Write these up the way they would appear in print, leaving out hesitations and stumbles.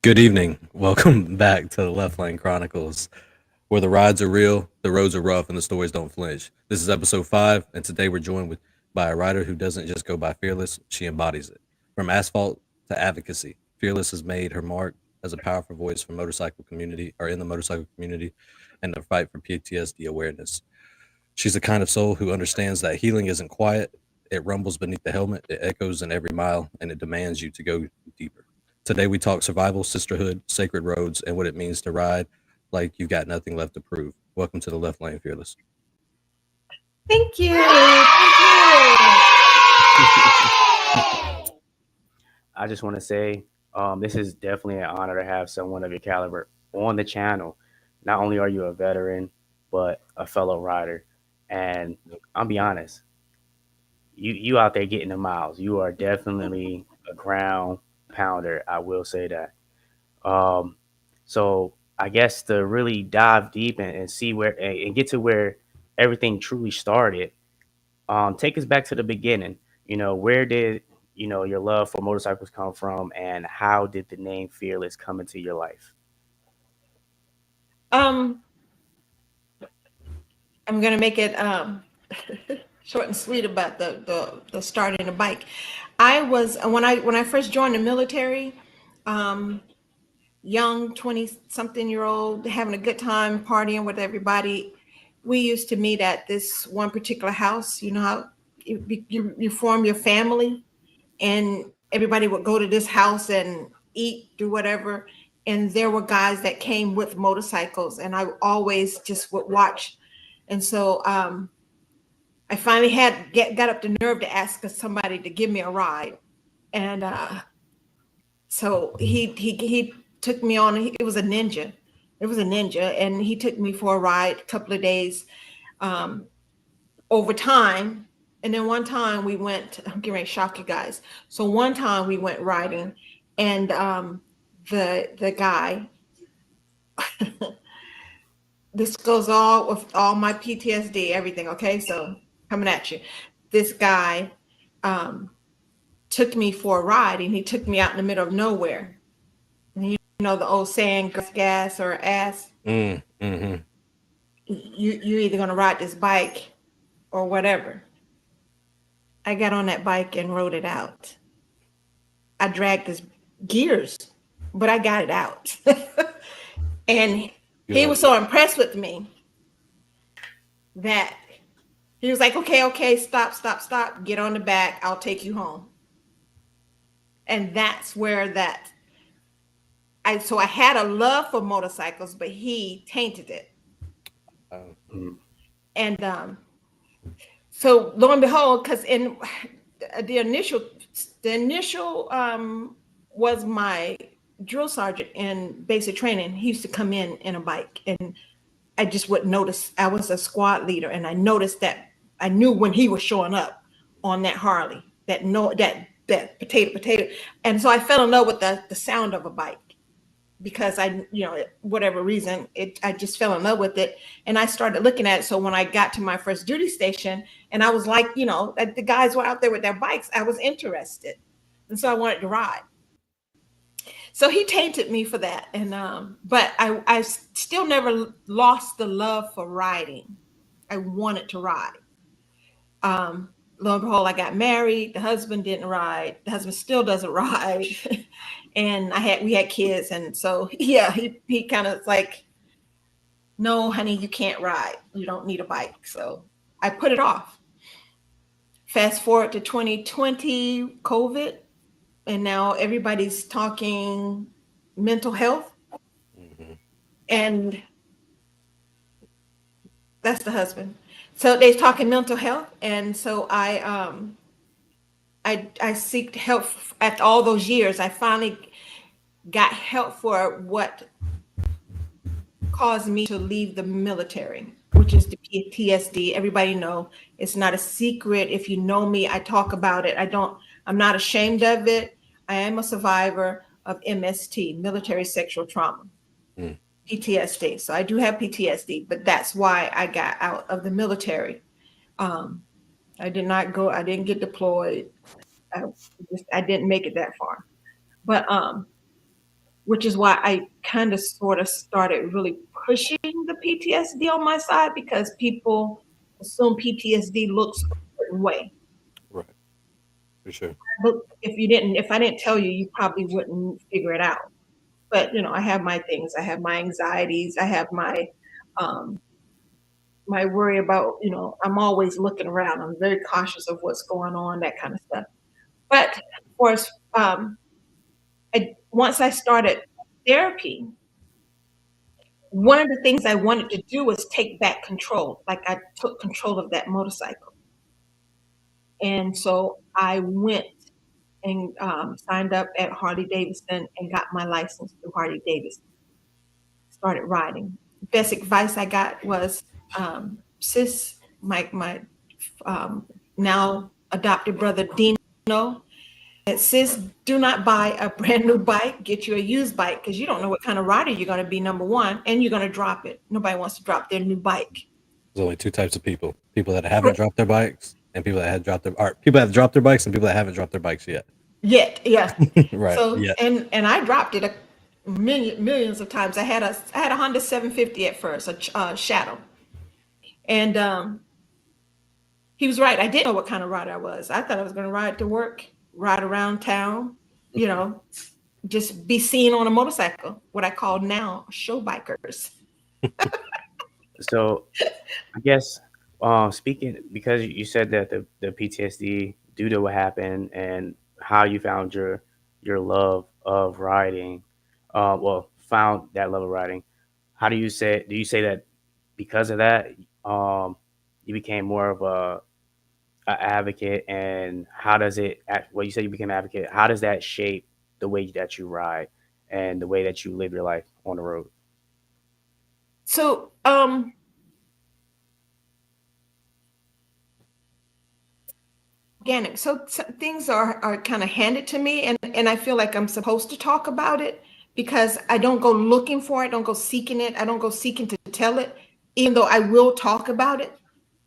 Good evening. Welcome back to the Left Lane Chronicles, where the rides are real, the roads are rough, and the stories don't flinch. This is episode 5, and today we're joined by a rider who doesn't just go by fearless, she embodies it. From asphalt to advocacy, Fearless has made her mark as a powerful voice for motorcycle community or in the motorcycle community and the fight for PTSD awareness. She's the kind of soul who understands that healing isn't quiet. It rumbles beneath the helmet, it echoes in every mile, and it demands you to go deeper. Today, we talk survival, sisterhood, sacred roads, and what it means to ride like you've got nothing left to prove. Welcome to the Left Lane, Fearless. Thank you. Thank I just want to say this is definitely an honor to have someone of your caliber on the channel. Not only are you a veteran, but a fellow rider. And I'll be honest, you out there getting the miles. You are definitely a ground pounder. I will say that. So I guess to really dive deep and see where and get to where everything truly started. Take us back to the beginning. Where did your love for motorcycles come from, and how did the name Fearless come into your life? you. I'm gonna make it short and sweet about the starting a bike. I was when I first joined the military, um, young 20 something year old having a good time partying with everybody. We used to meet at this one particular house. You know how you form your family, and everybody would go to this house and eat, do whatever. And there were guys that came with motorcycles, and I always just would watch. And so I finally got up the nerve to ask somebody to give me a ride. And so he took me on. It was a Ninja. It was a Ninja, and he took me for a ride a couple of days um, over time. And then one time we went. I'm getting ready to shock you guys. So one time we went riding, and the guy. This goes all with all my PTSD, everything. Okay, so coming at you. This guy um, took me for a ride, and he took me out in the middle of nowhere. And you know the old saying, gas or ass. Mm-hmm. You're either gonna ride this bike or whatever. I got on that bike and rode it out. I dragged his gears, but I got it out. And he was so impressed with me that he was like, okay, stop, get on the back, I'll take you home. And that's where so I had a love for motorcycles, but he tainted it. Mm. And so lo and behold, because in the initial was my drill sergeant in basic training. He used to come in a bike, and I just wouldn't notice. I was a squad leader, and I noticed that I knew when he was showing up on that Harley, that potato, and so I fell in love with the sound of a bike because whatever reason, I just fell in love with it, and I started looking at it. So when I got to my first duty station, and I was like, the guys were out there with their bikes, I was interested, and so I wanted to ride. So he tainted me for that, and but I still never lost the love for riding. I wanted to ride. Lo and behold, I got married. The husband didn't ride. The husband still doesn't ride, and we had kids, and so yeah, he kind of like, no, honey, you can't ride. You don't need a bike. So I put it off. Fast forward to 2020, COVID, and now everybody's talking mental health, and that's the husband. So they're talking mental health, and so I seeked help after all those years. I finally got help for what caused me to leave the military, which is the PTSD. Everybody know it's not a secret. If you know me, I talk about it. I'm not ashamed of it. I am a survivor of MST, military sexual trauma, PTSD. So I do have PTSD, but that's why I got out of the military. I did not go. I didn't get deployed. I I didn't make it that far. But which is why I kind of sort of started really pushing the PTSD on my side because people assume PTSD looks a certain way. Right. For sure. But if I didn't tell you, you probably wouldn't figure it out. But I have my things. I have my anxieties. I have um, my worry about. I'm always looking around. I'm very cautious of what's going on, that kind of stuff. But of course, once I started therapy, one of the things I wanted to do was take back control. Like I took control of that motorcycle. And so I went and signed up at Harley Davidson and got my license through Harley Davidson. Started riding. Best advice I got was, sis, my now adopted brother Dino, and sis, do not buy a brand new bike. Get you a used bike because you don't know what kind of rider you're going to be, number one, and you're going to drop it. Nobody wants to drop their new bike. There's only two types of people: people that haven't dropped their bikes, and people that had dropped their, or people that have dropped their bikes, and people that haven't dropped their bikes yet. Yeah. Right. So Yeah. and I dropped it millions of times. I had a Honda 750 at first, a Shadow, and he was right. I didn't know what kind of rider I was. I thought I was going to ride to work, ride around town, just be seen on a motorcycle. What I call now show bikers. So I guess speaking, because you said that the PTSD due to what happened and how you found your love of riding, found that love of riding. How do you say that because of that, you became more of a advocate, and how does it? Well, you said you became an advocate. How does that shape the way that you ride and the way that you live your life on the road? So organic. So things are kind of handed to me, and I feel like I'm supposed to talk about it because I don't go looking for it, don't go seeking it, I don't go seeking to tell it, even though I will talk about it,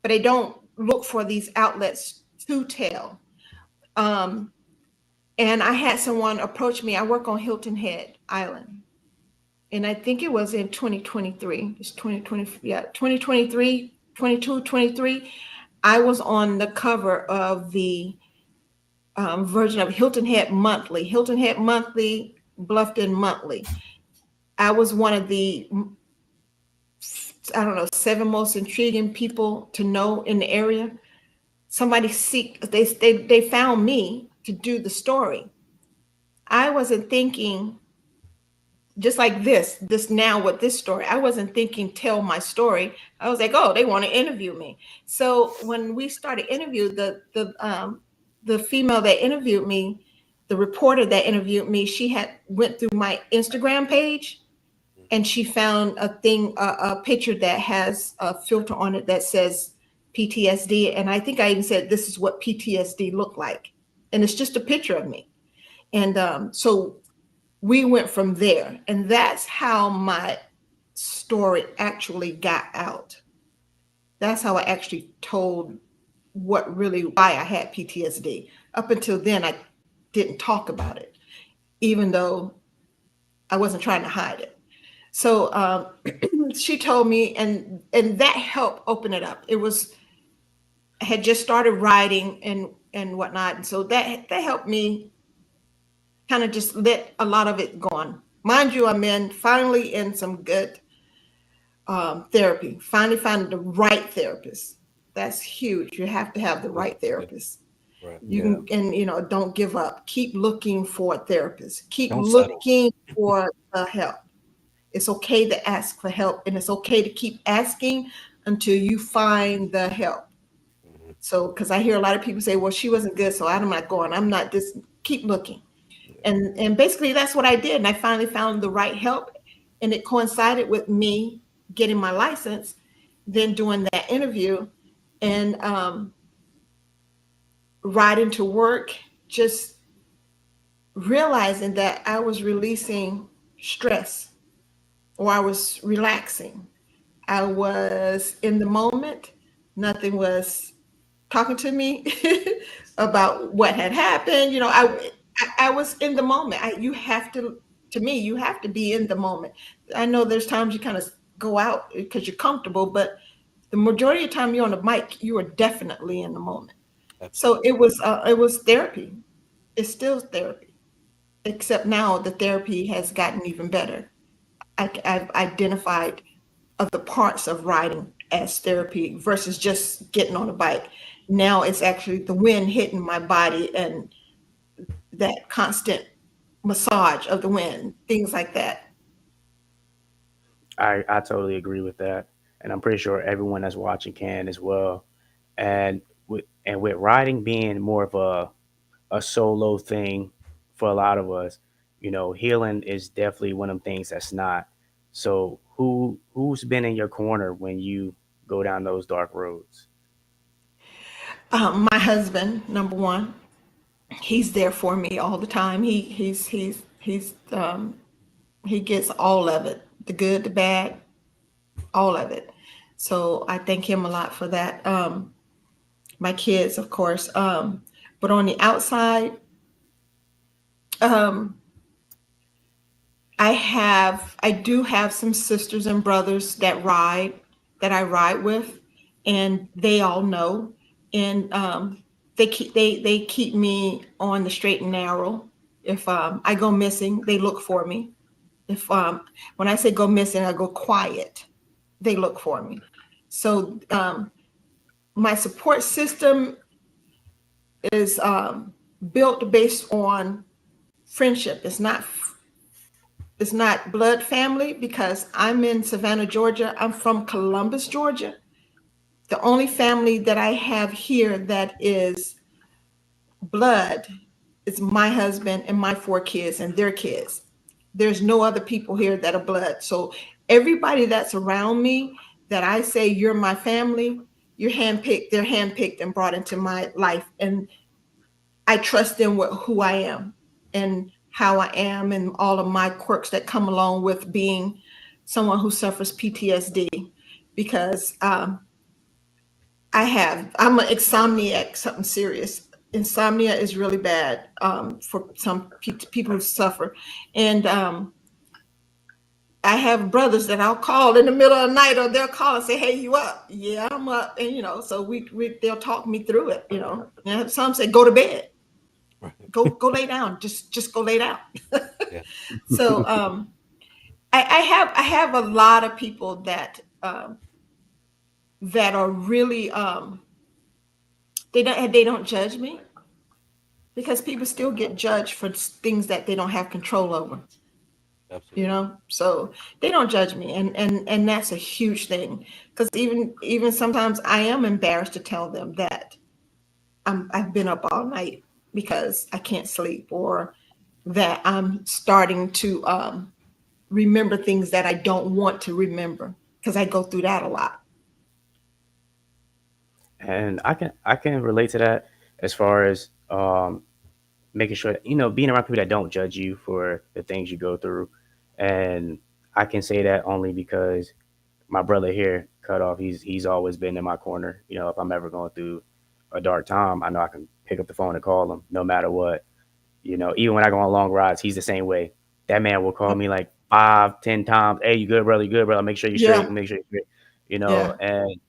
but I don't look for these outlets to tell. Um, and I had someone approach me. I work on Hilton Head Island, and I think it was in 2023. It's 2020, yeah, 2023, 22, 23. I was on the cover of the version of Hilton Head Monthly, Bluffton Monthly. I was one of the, I don't know, 7 most intriguing people to know in the area. They found me to do the story. I wasn't thinking just like this now with this story. I wasn't thinking tell my story. I was like, oh, they want to interview me. So when we started interview, the female that interviewed me, the reporter that interviewed me, she had went through my Instagram page, and she found a picture that has a filter on it that says PTSD, and I think I even said this is what PTSD looked like, and it's just a picture of me, and so we went from there, and that's how my story actually got out. That's how I actually told why I had PTSD. Up until then, I didn't talk about it, even though I wasn't trying to hide it. So she told me, and that helped open it up. I had just started writing and whatnot, and so that helped me kind of just let a lot of it go on. Mind you, I'm finally in some good therapy. Finally finding the right therapist. That's huge. You have to have the right therapist. Right. You can, and don't give up. Keep looking for a therapist. Keep Don't settle. looking for the help. It's okay to ask for help, and it's okay to keep asking until you find the help. So, because I hear a lot of people say, well, she wasn't good, so I'm not going. I'm not just keep looking. And basically that's what I did. And I finally found the right help, and it coincided with me getting my license, then doing that interview, and riding to work, just realizing that I was releasing stress, or I was relaxing. I was in the moment. Nothing was talking to me about what had happened. You know, I was in the moment. You have to me, you have to be in the moment. I know there's times you kind of go out because you're comfortable, but the majority of the time you're on the mic, you are definitely in the moment. So Absolutely. it was therapy. It's still therapy, except now the therapy has gotten even better. I've identified other parts of riding as therapy versus just getting on a bike. Now it's actually the wind hitting my body and that constant massage of the wind, things like that. I totally agree with that, and I'm pretty sure everyone that's watching can as well. And with riding being more of a solo thing for a lot of us, healing is definitely one of them things that's not. So who's been in your corner when you go down those dark roads? My husband, number one, he's there for me all the time. He gets all of it, the good, the bad, all of it. So I thank him a lot for that. My kids, of course. But on the outside, um, I do have some sisters and brothers that I ride with, and they all know, and they keep me on the straight and narrow. If I go missing, they look for me. If when I say go missing, I go quiet. They look for me. So my support system is built based on friendship. It's not blood family because I'm in Savannah, Georgia. I'm from Columbus, Georgia. The only family that I have here that is blood is my husband and my 4 kids and their kids. There's no other people here that are blood. So everybody that's around me that I say you're my family, you're handpicked, they're handpicked and brought into my life. And I trust them with who I am and how I am and all of my quirks that come along with being someone who suffers PTSD because I'm an insomniac, something serious. Insomnia is really bad for some people who suffer. And I have brothers that I'll call in the middle of the night or they'll call and say, hey, you up? Yeah, I'm up. And, so they'll talk me through it, And some say, go to bed. Right. Go lay down. Just go lay down. Yeah. So I have a lot of people that are really they don't judge me because people still get judged for things that they don't have control over. Absolutely. So they don't judge me, and that's a huge thing because even sometimes I am embarrassed to tell them that I've been up all night because I can't sleep or that I'm starting to remember things that I don't want to remember because I go through that a lot. And I can relate to that as far as making sure that, being around people that don't judge you for the things you go through. And I can say that only because my brother here, cut off, he's always been in my corner. If I'm ever going through a dark time, I know I can pick up the phone and call him no matter what. Even when I go on long rides, he's the same way. That man will call me like 5, 10 times. Hey, you good, brother? You good, brother? Make sure you're straight. Yeah, Make sure you're straight. yeah, And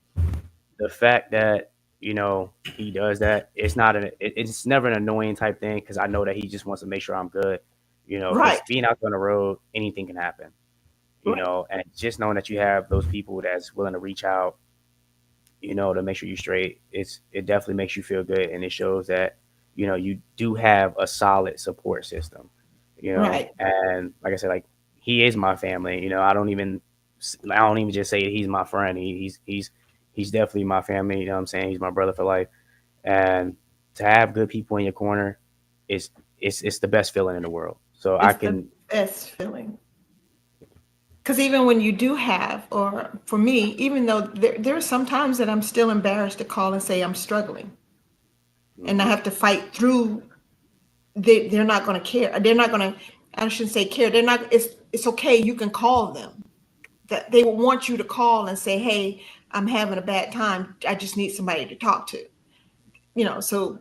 the fact that he does that, it's never an annoying type thing because I know that he just wants to make sure I'm good. Because right, being out on the road, anything can happen. right, And just knowing that you have those people that's willing to reach out, to make sure you're straight, it definitely makes you feel good, and it shows that you do have a solid support system. right. And like I said, like he is my family. I don't even just say he's my friend. He's definitely my family. You know what I'm saying? He's my brother for life. And to have good people in your corner is it's the best feeling in the world. So I It's the can. best feeling. Because even when you do have, or for me, even though there are some times that I'm still embarrassed to call and say I'm struggling, and I Mhm. have to fight through. They're not going to care. They're not going to. I shouldn't say care. They're not. It's okay. You can call them. That they will want you to call and say, "Hey, I'm having a bad time. I just need somebody to talk to." so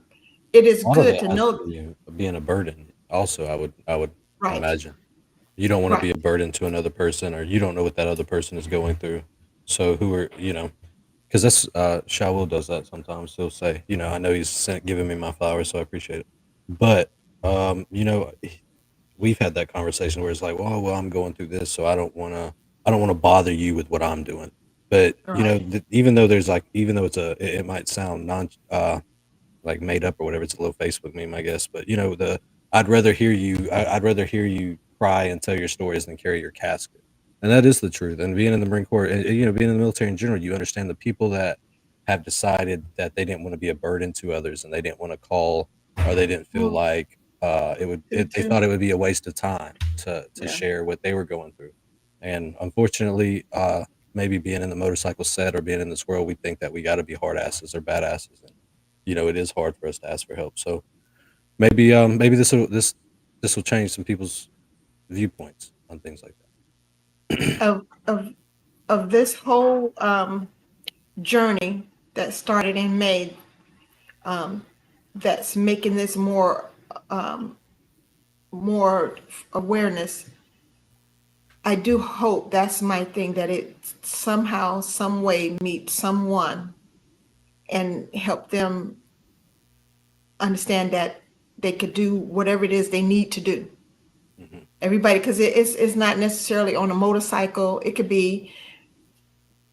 it is A lot of good that to has know. to be being a burden. Also, I would Right, imagine you don't want to right. be a burden to another person, or you don't know what that other person is going through. So who are because that's Shaul does that sometimes. He'll say, I know he's giving me my flowers, so I appreciate it. But we've had that conversation where it's like, well, I'm going through this, so I don't want to bother you with what I'm doing. But Right. even though there's like, even though it might sound non like made up or whatever, it's a little Facebook meme, I guess. But I'd rather hear you cry and tell your stories than carry your casket, and that is the truth. And being in the Marine Corps, and being in the military in general, you understand the people that have decided that they didn't want to be a burden to others, and they didn't want to call, or they didn't feel Mm, like they to- thought it would be a waste of time to yeah. share what they were going through. And unfortunately, maybe being in the motorcycle set or being in this world, we think that we got to be hard asses or badasses, and it is hard for us to ask for help. So maybe this will change some people's viewpoints on things like that. Of of this whole journey that started in May, um, that's making this more awareness. I do hope, that's my thing, that it somehow, some way meet someone and help them understand that they could do whatever it is they need to do. Mhm. Everybody, because it's not necessarily on a motorcycle. It could be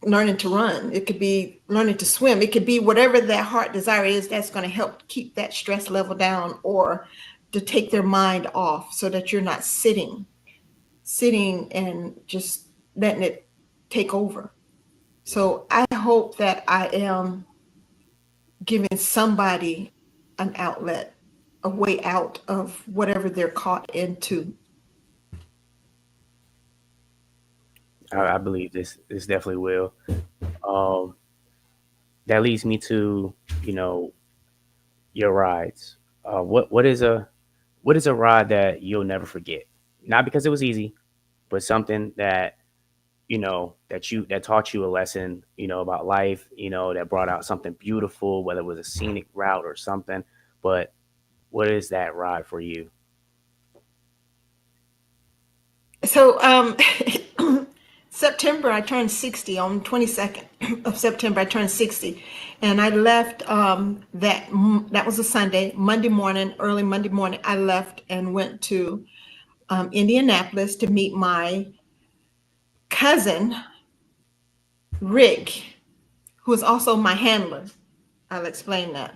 learning to run. It could be learning to swim. It could be whatever that heart desire is that's going to help keep that stress level down, or to take their mind off, so that you're not sitting and just letting it take over. So I hope that I am giving somebody an outlet, a way out of whatever they're caught into. I believe this definitely will. Um, that leads me to you know your rides. What is a ride that you'll never forget? Not because it was easy, but something that that taught you a lesson, about life, that brought out something beautiful, whether it was a scenic route or something. But what is that ride for you? So September, I turned 60 on 22nd of September. I turned 60, and I left that was a Sunday. Monday morning, early Monday morning, I left and went to Indianapolis to meet my cousin Rick, who is also my handler. I'll explain that.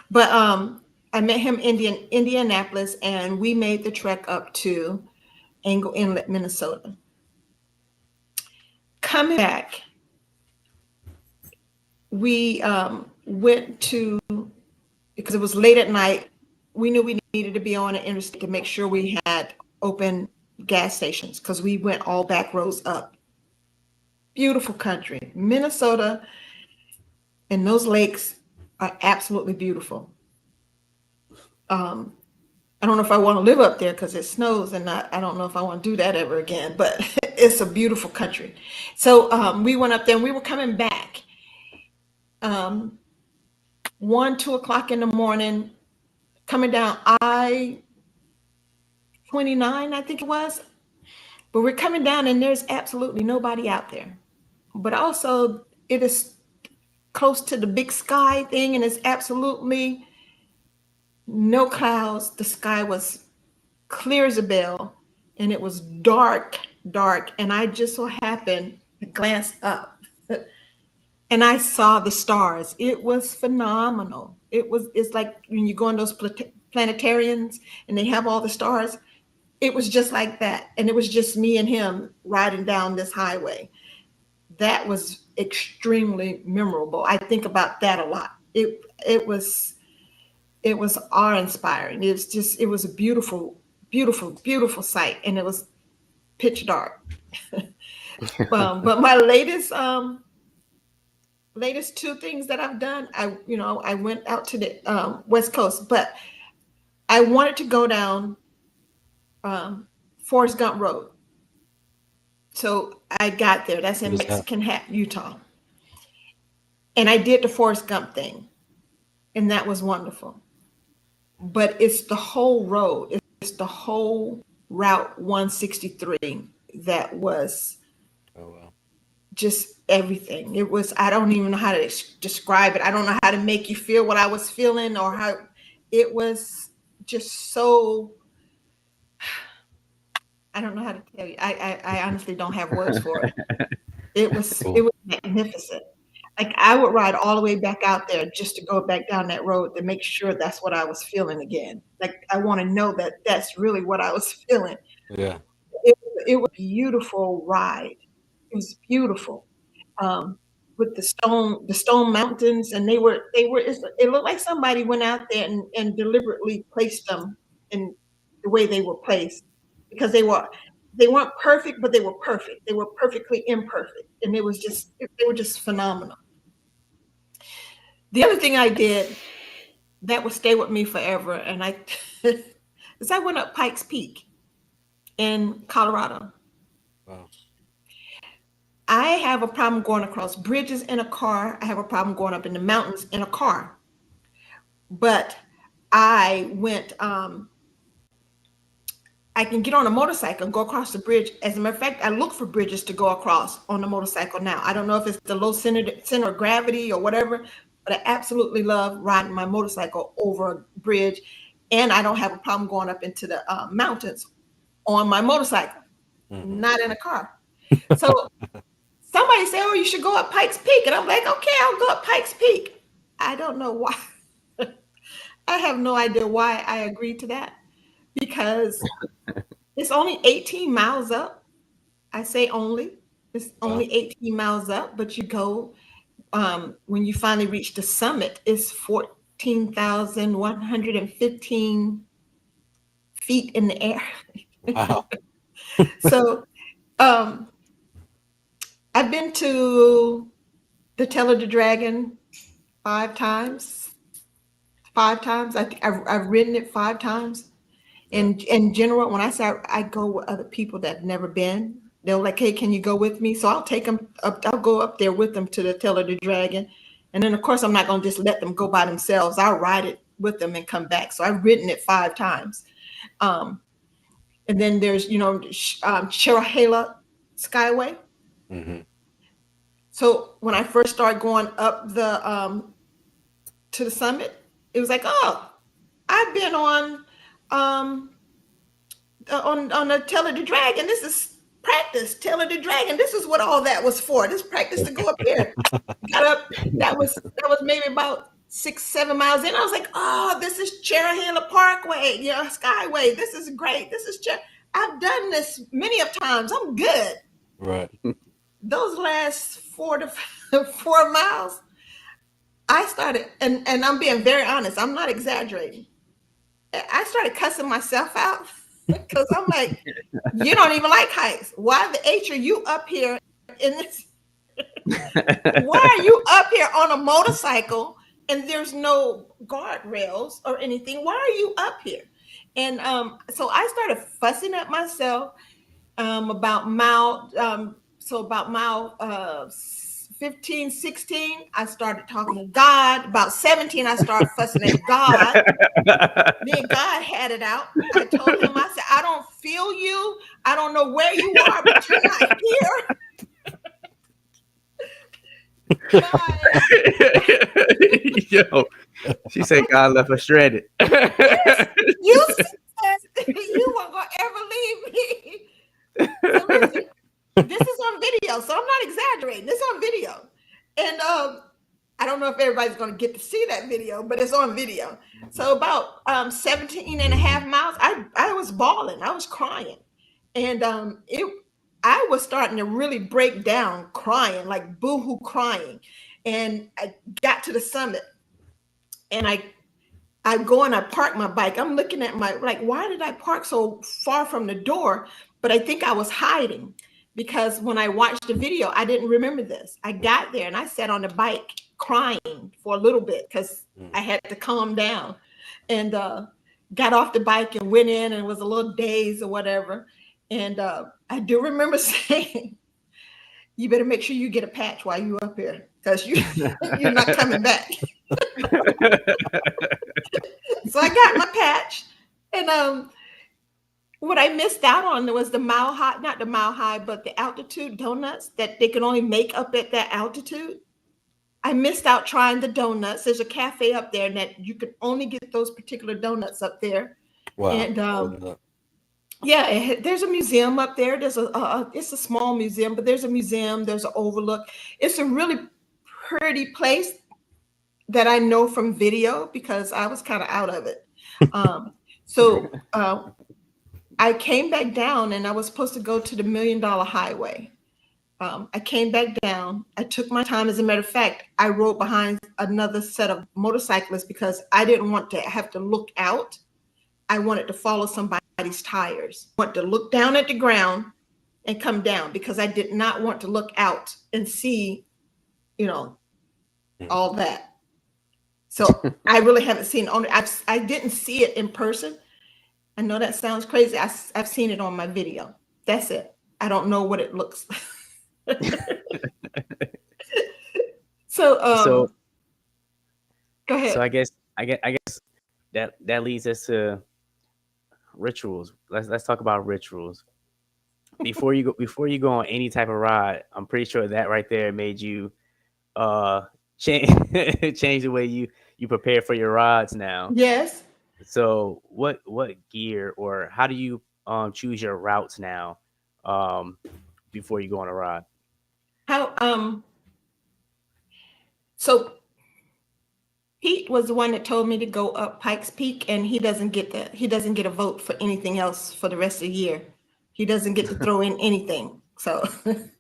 But I met him in Indianapolis, and we made the trek up to Angle Inlet, Minnesota. Coming back, we went to, because it was late at night, we knew we needed to be on an interstate to make sure we had open gas stations, because we went all back roads up. Beautiful country. Minnesota and those lakes are absolutely beautiful. Um, I don't know if I want to live up there because it snows, and I don't know if I want to do that ever again, but it's a beautiful country. So we went up there, and we were coming back. 1, 2 o'clock in the morning, coming down I-29, I think it was. But we're coming down, and there's absolutely nobody out there. But also, it is close to the big sky thing, and it's absolutely no clouds. The sky was clear as a bell, and it was dark, dark. And I just so happened to glance up, and I saw the stars. It was phenomenal. It's like when you go in those planetariums and they have all the stars. It was just like that. And it was just me and him riding down this highway. That was extremely memorable. I think about that a lot. It was awe inspiring. It was a beautiful, beautiful, beautiful sight. And it was pitch dark. But my latest two things that I've done, I went out to the West Coast, but I wanted to go down Forrest Gump Road. So I got there. That's What in is that? Mexican Hat, Utah. And I did the Forrest Gump thing. and that was wonderful. But it's the whole road. It's the whole Route 163 that was Oh wow. just everything. It was, I don't even know how to describe it. I don't know how to make you feel what I was feeling, or how it was just so, I don't know how to tell you. I honestly don't have words for it. It was magnificent. Like, I would ride all the way back out there just to go back down that road to make sure that's what I was feeling again. Like, I want to know that that's really what I was feeling. Yeah. It was a beautiful ride. It was beautiful. With the stone mountains, and it looked like somebody went out there and deliberately placed them in the way they were placed, because they weren't perfect, but they were perfect. They were perfectly imperfect, and they were just phenomenal. The other thing I did that would stay with me forever, and is I went up Pikes Peak in Colorado. Wow. I have a problem going across bridges in a car. I have a problem going up in the mountains in a car. But I went, I can get on a motorcycle and go across the bridge. As a matter of fact, I look for bridges to go across on the motorcycle now. I don't know if it's the low center of gravity or whatever, but I absolutely love riding my motorcycle over a bridge. And I don't have a problem going up into the mountains on my motorcycle, not in a car. So somebody said, "Oh, you should go up Pikes Peak." And I'm like, "Okay, I'll go up Pikes Peak." I don't know why. I have no idea why I agreed to that, because it's only 18 miles up. I say only. It's only 18 miles up, but you go, when you finally reach the summit, it's 14,115 feet in the air. Wow. So, I've been to the Tail of the Dragon 5 times. 5 times. I think I've ridden it 5 times. In general, when I say I go with other people that have never been, they're like, "Hey, can you go with me?" So I'll take them up. I'll go up there with them to the Tail of the Dragon, and then of course I'm not going to just let them go by themselves. I'll ride it with them and come back. So I've ridden it 5 times. And then there's Cherahela Skyway. Mm-hmm. So when I first started going up the to the summit, it was like, "Oh, I've been on the Tail of the Dragon. This is practice. Tail of the Dragon. This is what all that was for. This practice to go up there." Got up. That was maybe about 6-7 miles in. I was like, "Oh, this is Cherahela Parkway, Skyway. This is great. I've done this many of times. I'm good." Right. Those last 4 miles, I started, and I'm being very honest, I'm not exaggerating. I started cussing myself out, because I'm like, "You don't even like heights. Why the H are you up here in this? Why are you up here on a motorcycle and there's no guardrails or anything? Why are you up here?" And so I started fussing at myself about mile. About mile 15, 16, I started talking to God. About 17, I started fussing at God. Then God had it out. I told him, I said, "I don't feel you. I don't know where you are, but you're not here." God. Yo, she said God left her shredded. Yes, you said you weren't going to ever leave me. So listen, this is on video, so I'm not exaggerating. This is on video. And I don't know if everybody's going to get to see that video, but it's on video. So about 17 and a half miles, I was bawling. I was crying. And I was starting to really break down, crying, like boohoo crying. And I got to the summit, and I go and I park my bike. I'm looking at why did I park so far from the door? But I think I was hiding, because when I watched the video, I didn't remember this. I got there and I sat on the bike crying for a little bit, because I had to calm down, and got off the bike and went in and was a little dazed or whatever. And I do remember saying, you better make sure you get a patch while you're up here, because you're not coming back. So I got my patch, and what I missed out on was the Mile High, not the Mile High, but the altitude donuts that they can only make up at that altitude. I missed out trying the donuts. There's a cafe up there that you can only get those particular donuts up there. Wow. And yeah, there's a museum up there. There's it's a small museum, but there's a museum. There's an overlook. It's a really pretty place that I know from video because I was kind of out of it. So I came back down, and I was supposed to go to the $1 Million Highway. I came back down. I took my time. As a matter of fact, I rode behind another set of motorcyclists because I didn't want to have to look out. I wanted to follow somebody's tires. I wanted to look down at the ground and come down because I did not want to look out and see, all that. So I really haven't seen I didn't see it in person. I know that sounds crazy. I've seen it on my video. That's it. I don't know what it looks like. So go ahead. So I guess that leads us to rituals. Let's talk about rituals. Before you go on any type of ride, I'm pretty sure that right there made you change the way you prepare for your rides now. Yes. So what gear, or how do you choose your routes now before you go on a ride? So Pete was the one that told me to go up Pikes Peak, and he doesn't get a vote for anything else for the rest of the year. He doesn't get to throw in anything. So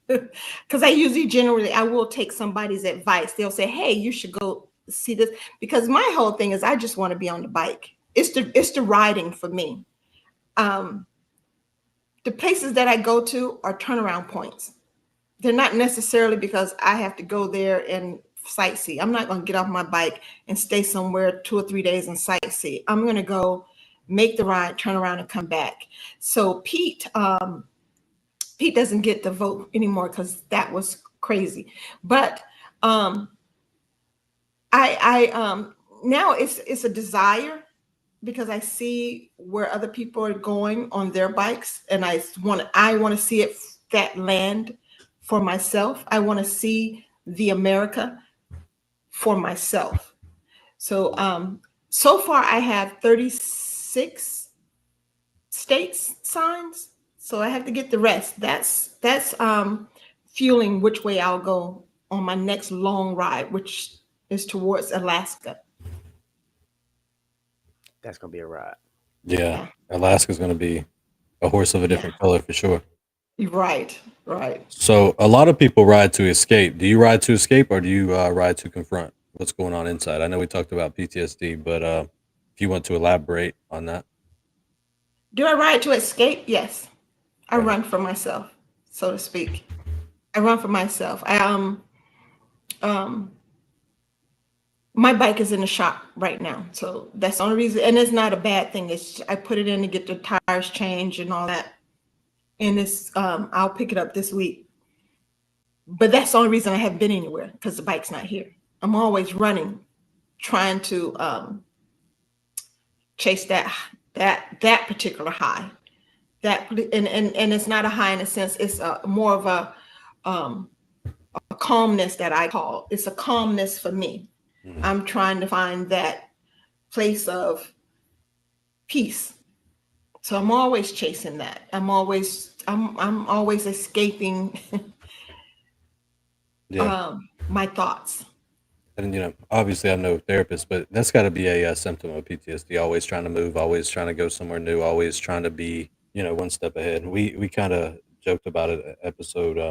because I will take somebody's advice. They'll say, hey, you should go see this, because my whole thing is I just want to be on the bike. It's the riding for me. The places that I go to are turnaround points. They're not necessarily because I have to go there and sightsee. I'm not going to get off my bike and stay somewhere 2 or 3 days and sightsee. I'm going to go make the ride, turn around, and come back. So Pete doesn't get the vote anymore because that was crazy. But I now it's a desire, because I see where other people are going on their bikes, and I want to see that land for myself. I want to see the America for myself. So so far I have 36 states signs. So I have to get the rest. That's fueling which way I'll go on my next long ride, which is towards Alaska. That's gonna be a ride. Yeah. Alaska's going to be a horse of a different color for sure. Right. So a lot of people ride to escape. Do you ride to escape, or do you ride to confront what's going on inside? I know we talked about PTSD, but if you want to elaborate on that. Do I ride to escape? Yes. I run for myself, so to speak. I run for myself. My bike is in the shop right now, so that's the only reason. And it's not a bad thing. I put it in to get the tires changed and all that. And I'll pick it up this week. But that's the only reason I haven't been anywhere, because the bike's not here. I'm always running, trying to chase that particular high. And it's not a high in a sense. It's more of a calmness that I call. It's a calmness for me. Mm-hmm. I'm trying to find that place of peace. So I'm always chasing that. I'm always escaping my thoughts. And obviously I'm no therapist, but that's got to be a symptom of PTSD. Always trying to move, always trying to go somewhere new, always trying to be one step ahead. And we kind of joked about it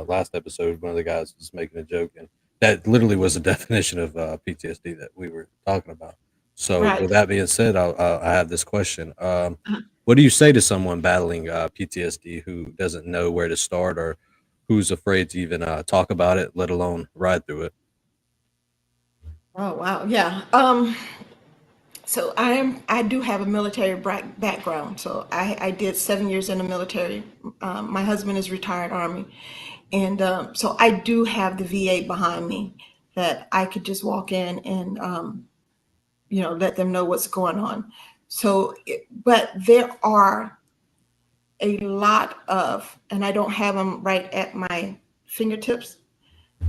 last episode. One of the guys was making a joke, and that literally was the definition of PTSD that we were talking about. So with that being said, I have this question. What do you say to someone battling PTSD who doesn't know where to start, or who's afraid to even talk about it, let alone ride through it? Oh, wow. Yeah. So I do have a military background. So I did 7 years in the military. My husband is retired Army, And so I do have the VA behind me that I could just walk in and, let them know what's going on. So, but there are a lot of, and I don't have them right at my fingertips,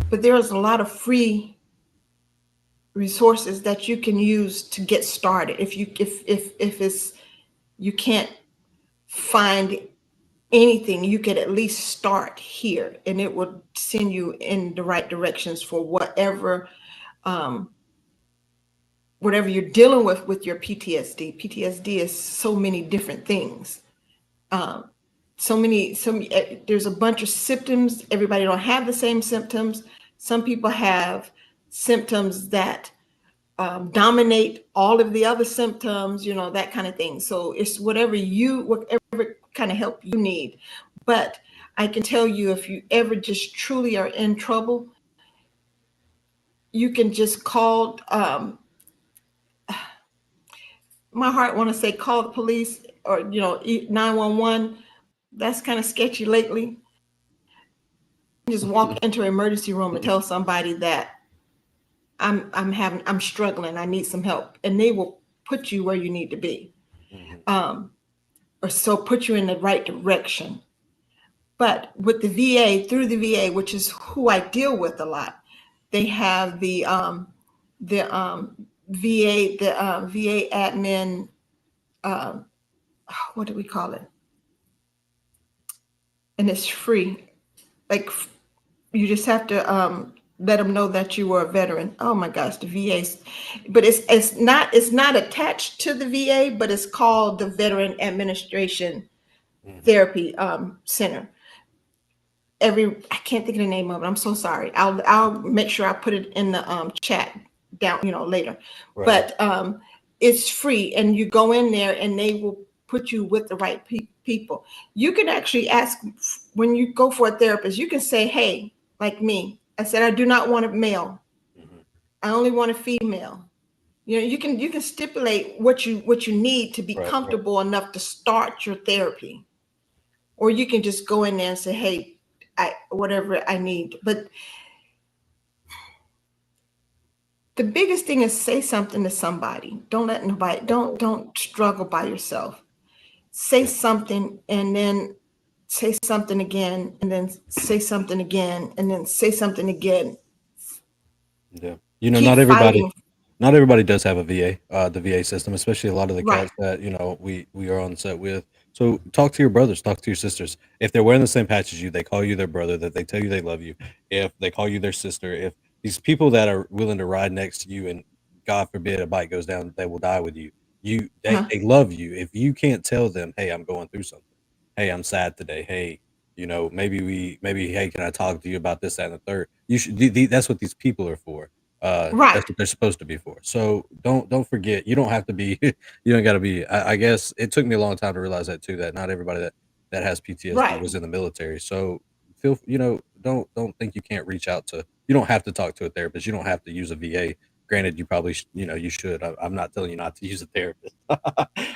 but there's a lot of free resources that you can use to get started. If you can't find anything, you could at least start here, and it will send you in the right directions for whatever you're dealing with your PTSD. PTSD is so many different things. There's a bunch of symptoms. Everybody don't have the same symptoms. Some people have symptoms that dominate all of the other symptoms, that kind of thing. So it's whatever kind of help you need. But I can tell you, if you ever just truly are in trouble, you can just call, my heart want to say call the police or, 911. That's kind of sketchy lately. Just walk into an emergency room and tell somebody that I'm struggling, I need some help, and they will put you where you need to be. Or so put you in the right direction. But with the VA, through the VA, which is who I deal with a lot, they have the VA admin, what do we call it? And it's free. Like, you just have to let them know that you were a veteran. Oh my gosh, the VA, but it's not attached to the VA, but it's called the Veteran Administration Therapy Center. I can't think of the name of it. I'm so sorry. I'll make sure I put it in the chat down, later. Right. But it's free, and you go in there, and they will put you with the right people. You can actually ask when you go for a therapist. You can say, "Hey, like me, I said I do not want a male. I only want a female." You can stipulate what you need to be comfortable enough to start your therapy, or you can just go in there and say, "Hey, whatever I need." But the biggest thing is say something to somebody. Don't let nobody, don't struggle by yourself. Say something, and then say something again, and then say something again, and then say something again. Yeah. Not everybody does have a VA, the VA system, especially a lot of the cats that, we are on set with. So talk to your brothers, talk to your sisters. If they're wearing the same patch as you, they call you their brother, that they tell you they love you. If they call you their sister, if these people that are willing to ride next to you and God forbid a bike goes down, they will die with you. They love you. If you can't tell them, "Hey, I'm going through something. Hey, I'm sad today. Hey, maybe, hey, can I talk to you about this, that, and the third?" You should. That's what these people are for. That's what they're supposed to be for. So don't forget. You don't have to be. You don't got to be. I guess it took me a long time to realize that too. That not everybody that has PTSD was in the military. So don't think you can't reach out to. You don't have to talk to a therapist. You don't have to use a VA. Granted, you probably you should. I'm not telling you not to use a therapist.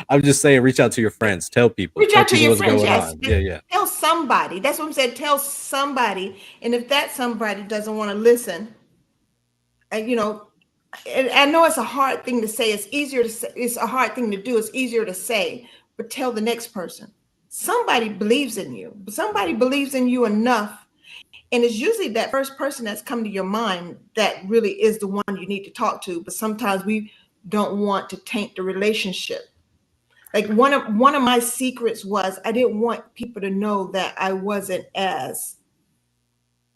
I'm just saying, reach out to your friends. Tell people. Reach out to your friends. Yes. Yeah. Tell somebody. That's what I'm saying. Tell somebody. And if that somebody doesn't want to listen, I know it's a hard thing to say. It's easier to say. It's a hard thing to do. It's easier to say, but tell the next person. Somebody believes in you. Somebody believes in you enough. And it's usually that first person that's come to your mind that really is the one you need to talk to. But sometimes we don't want to taint the relationship. Like one of my secrets was I didn't want people to know that I wasn't as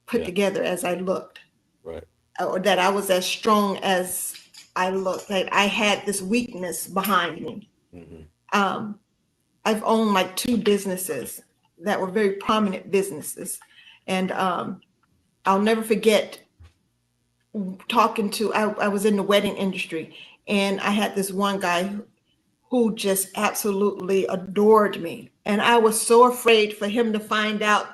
put together as I looked. Right. Or that I was as strong as I looked. Like I had this weakness behind me. Mm-hmm. I've owned like 2 businesses that were very prominent businesses. And I'll never forget talking to, I was in the wedding industry, and I had this one guy who just absolutely adored me. And I was so afraid for him to find out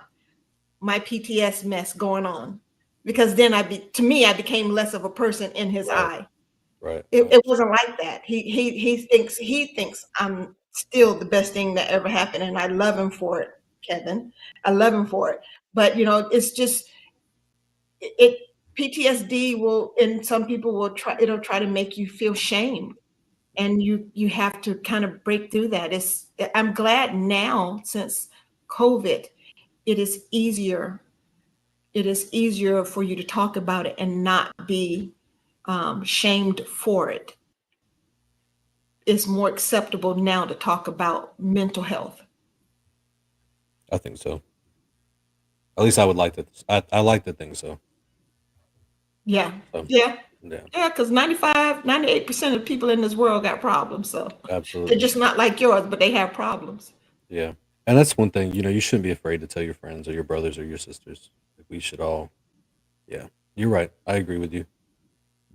my PTS mess going on, because then I became less of a person in his eye. Right. It wasn't like that. He thinks I'm still the best thing that ever happened, and I love him for it. Kevin. I love him for it. But it's just it PTSD will, and some people will it'll try to make you feel shame. And you have to kind of break through that. I'm glad now, since COVID, it is easier. It is easier for you to talk about it and not be shamed for it. It's more acceptable now to talk about mental health. I think so. At least I would like to. I like to think so. Yeah. So, Yeah. yeah, Yeah, because 98% of people in this world got problems. So absolutely. they're just not like yours, but they have problems. Yeah. And that's one thing, you shouldn't be afraid to tell your friends or your brothers or your sisters. We should all, yeah, you're right. I agree with you.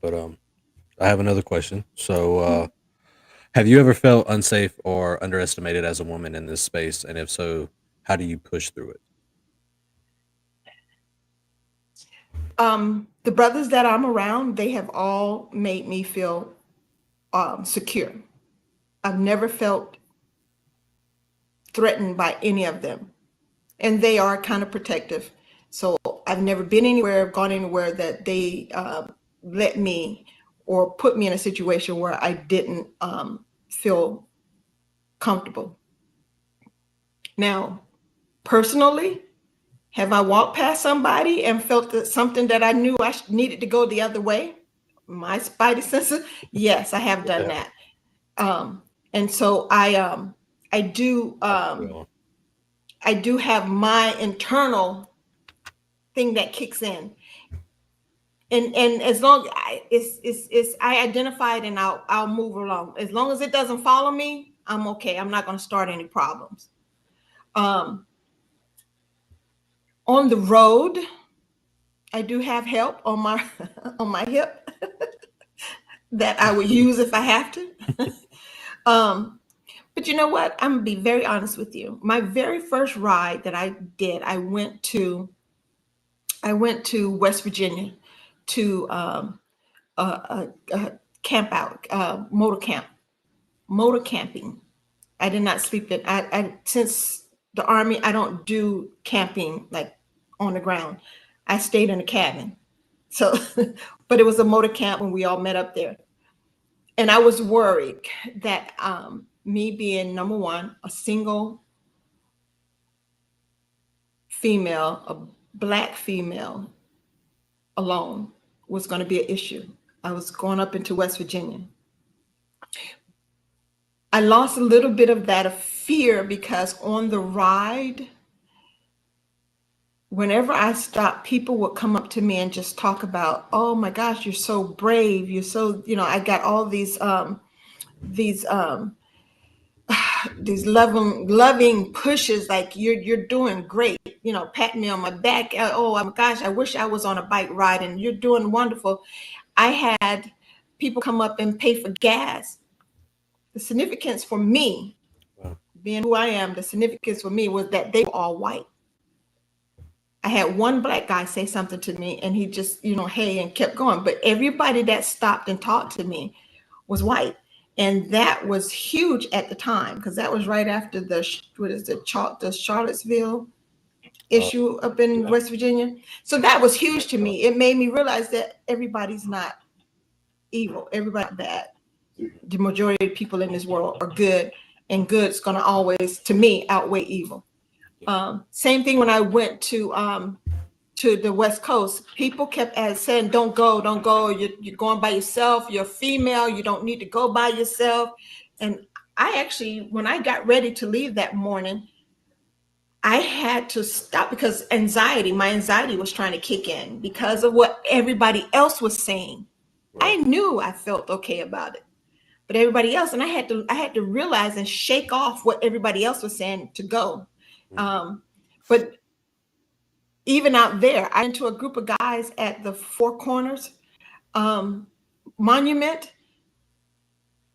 But I have another question. So, have you ever felt unsafe or underestimated as a woman in this space? And if so, how do you push through it? The brothers that I'm around, they have all made me feel secure. I've never felt threatened by any of them, and they are kind of protective. So I've never been anywhere, gone anywhere that they let me or put me in a situation where I didn't feel comfortable. Now, personally, have I walked past somebody and felt that something that I knew I needed to go the other way? My spidey senses, yes, I have done that. And so I do have my internal thing that kicks in, and as long I identify it, and I'll move along. As long as it doesn't follow me, I'm okay. I'm not going to start any problems. On the road, I do have help on my on my hip that I would use if I have to. But you know what? I'm gonna be very honest with you. My very first ride that I did, I went to West Virginia to a camp out, motor camping. I did not sleep in. I since the Army, I don't do camping like on the ground. I stayed in a cabin. So, but it was a motor camp when we all met up there. And I was worried that me being, number one, a single female, a Black female alone, was going to be an issue. I was going up into West Virginia. I lost a little bit of that fear because on the ride, whenever I stopped, people would come up to me and just talk about, oh my gosh, you're so brave. You're so, I got all these loving pushes, like you're doing great, patting me on my back. Oh my gosh, I wish I was on a bike ride, and you're doing wonderful. I had people come up and pay for gas. The significance for me, being who I am, the significance for me was that they were all white. I had one Black guy say something to me, and he just, hey, and kept going. But everybody that stopped and talked to me was white. And that was huge at the time, because that was right after the Charlottesville issue up in West Virginia. So that was huge to me. It made me realize that everybody's not evil. Everybody's bad. The majority of people in this world are good, and good's going to always, to me, outweigh evil. Same thing when I went to the West Coast. People kept saying, don't go. You're going by yourself. You're female. You don't need to go by yourself. And I actually, when I got ready to leave that morning, I had to stop because my anxiety was trying to kick in because of what everybody else was saying. Right. I knew I felt okay about it, but everybody else, and I had to realize and shake off what everybody else was saying to go. But even out there, I went to a group of guys at the Four Corners monument,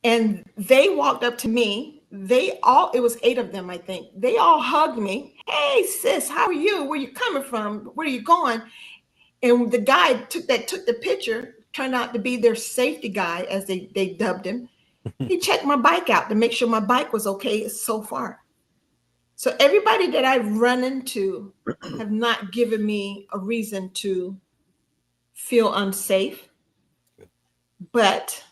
and they walked up to me. It was 8 of them, I think. They all hugged me. Hey, sis, how are you? Where you coming from? Where are you going? And the guy took the picture, turned out to be their safety guy, as they dubbed him. He checked my bike out to make sure my bike was okay so far. So everybody that I've run into have not given me a reason to feel unsafe, but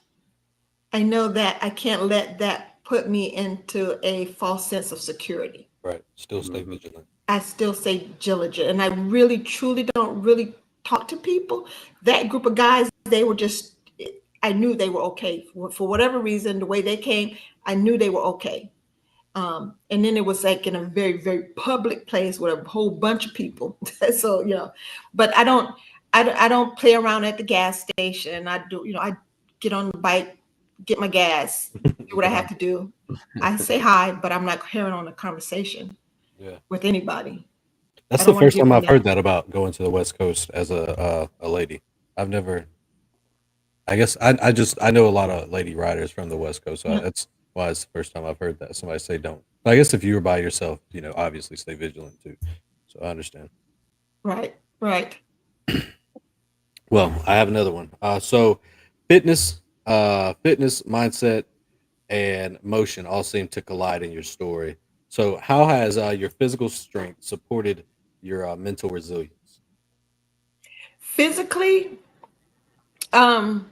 I know that I can't let that put me into a false sense of security. Right. Still stay Mhm. vigilant. I still say diligent, and I really truly don't really talk to people. That group of guys, they were just, I knew they were okay for whatever reason. The way they came, I knew they were okay. And then it was like in a very, very public place with a whole bunch of people. So, but I don't play around at the gas station. I do, I get on the bike, get my gas, do what I have to do. I say hi, but I'm not carrying on a conversation Yeah. with anybody. That's I the don't want to first give time them I've heard that. that about going to the West Coast as a lady. I've never. I guess I know a lot of lady riders from the West Coast, so Yeah. that's why it's the first time I've heard that somebody say don't. But I guess if you were by yourself, obviously stay vigilant too. So I understand. Right, right. Well, I have another one. So fitness, mindset, and motion all seem to collide in your story. So how has your physical strength supported your mental resilience? Physically, um,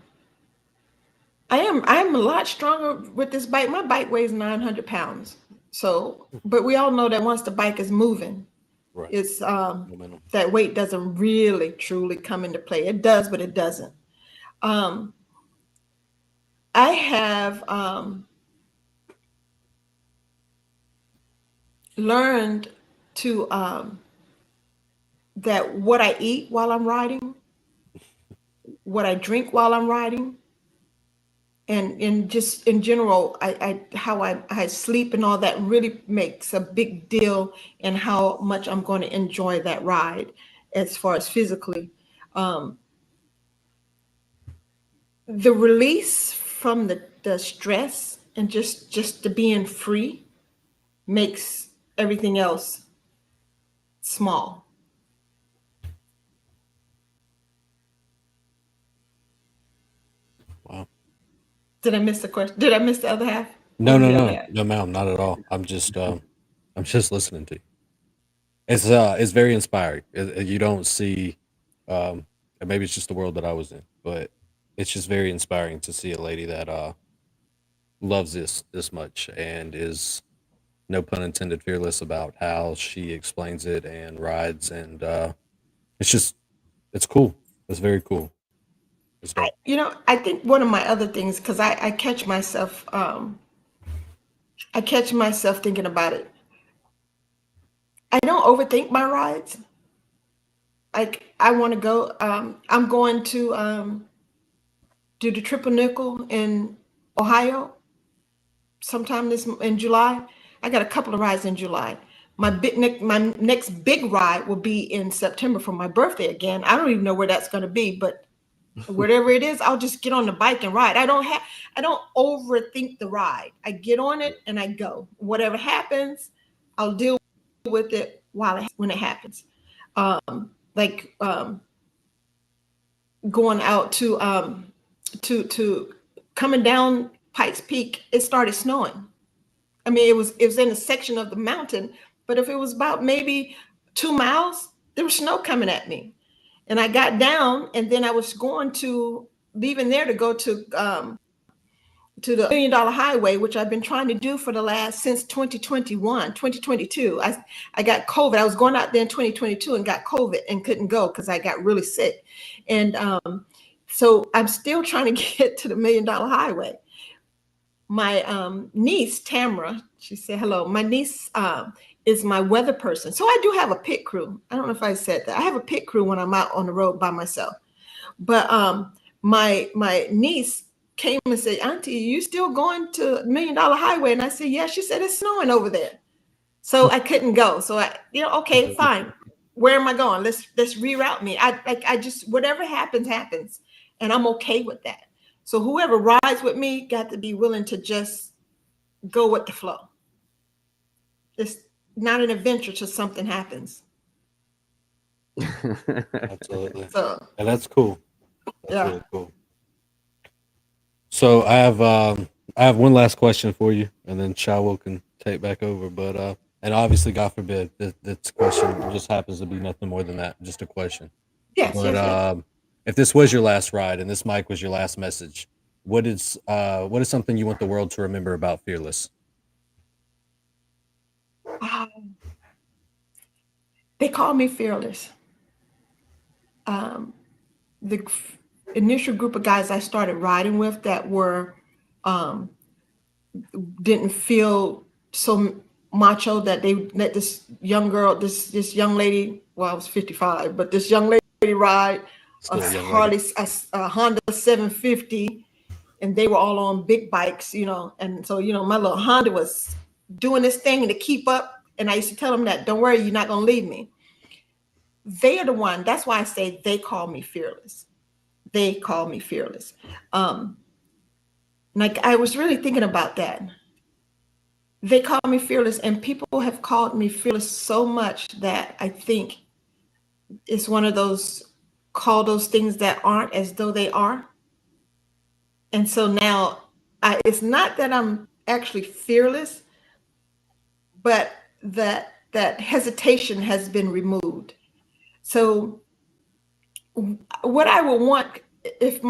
I am a lot stronger with this bike. My bike weighs 900 pounds. So, but we all know that once the bike is moving, Right. it's Momentum. that weight doesn't really truly come into play. It does, but it doesn't. Um, I have learned to that what I eat while I'm riding, what I drink while I'm riding, and just in general, how I sleep and all that really makes a big deal in how much I'm going to enjoy that ride as far as physically. Um, the release from the stress and just the being free makes everything else small. Wow. Did I miss the question? Did I miss the other half? No, What was no, the other no, half? no, ma'am, not at all. I'm just listening to you. It's very inspiring. You don't see, and maybe it's just the world that I was in, but it's just very inspiring to see a lady that loves this much and is, no pun intended, fearless about how she explains it and rides, and it's just it's cool. It's very cool. It's dope. I think one of my other things, because I catch myself thinking about it. I don't overthink my rides. Like I want to go. I'm going to do the triple nickel in Ohio sometime this in July. I got a couple of rides in July. My next big ride will be in September for my birthday again. I don't even know where that's going to be, but wherever it is, I'll just get on the bike and ride. I don't overthink the ride. I get on it and I go. Whatever happens, I'll deal with it when it happens. Like going out to coming down Pikes Peak, it started snowing. I mean, it was in a section of the mountain, but if it was about maybe 2 miles, there was snow coming at me. And I got down, and then I was going to leaving there to go to the $1 million highway, which I've been trying to do for the last since 2021, 2022. I got COVID. I was going out there in 2022 and got COVID and couldn't go because I got really sick. And so I'm still trying to get to the $1 million highway. My niece, Tamara, she said hello. My niece is my weather person. So I do have a pit crew. I don't know if I said that. I have a pit crew when I'm out on the road by myself. But my niece came and said, Auntie, you still going to $1 million highway? And I said, yeah. She said, it's snowing over there. So I couldn't go. So okay, fine. Where am I going? Let's reroute me. I just, whatever happens, happens. And I'm okay with that. So whoever rides with me got to be willing to just go with the flow. It's not an adventure till something happens. Absolutely. So And that's cool. That's yeah. really cool. So I have one last question for you, and then Shawo can take back over. But And obviously, God forbid, this question just happens to be nothing more than that, just a question. Yes, But yes, yes. if this was your last ride and this mic was your last message, what is something you want the world to remember about Fearless? They call me fearless. The initial group of guys I started riding with that were didn't feel so macho that they let this young girl, this young lady, well, I was 55, but this young lady ride Still a a young Harley, lady. a Honda 750, and they were all on big bikes, and so my little Honda was doing this thing to keep up, and I used to tell them that, don't worry, you're not gonna leave me. They are the one. That's why I say they call me fearless. They call me fearless. Like I was really thinking about that. They call me fearless, and people have called me fearless so much that I think it's one of those, call those things that aren't as though they are. And so now it's not that I'm actually fearless, but that hesitation has been removed. So what I would want, if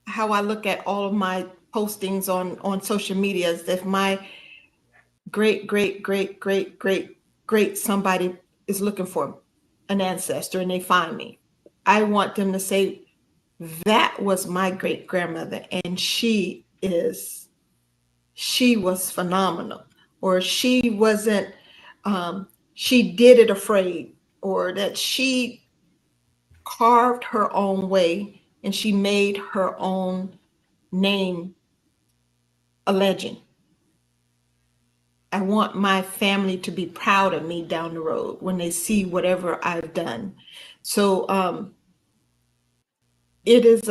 how I look at all of my postings on social media, is if my great somebody is looking for an ancestor and they find me, I want them to say, that was my great grandmother, and she was phenomenal, or she wasn't, she did it afraid, or that she carved her own way and she made her own name a legend. I want my family to be proud of me down the road when they see whatever I've done. So it is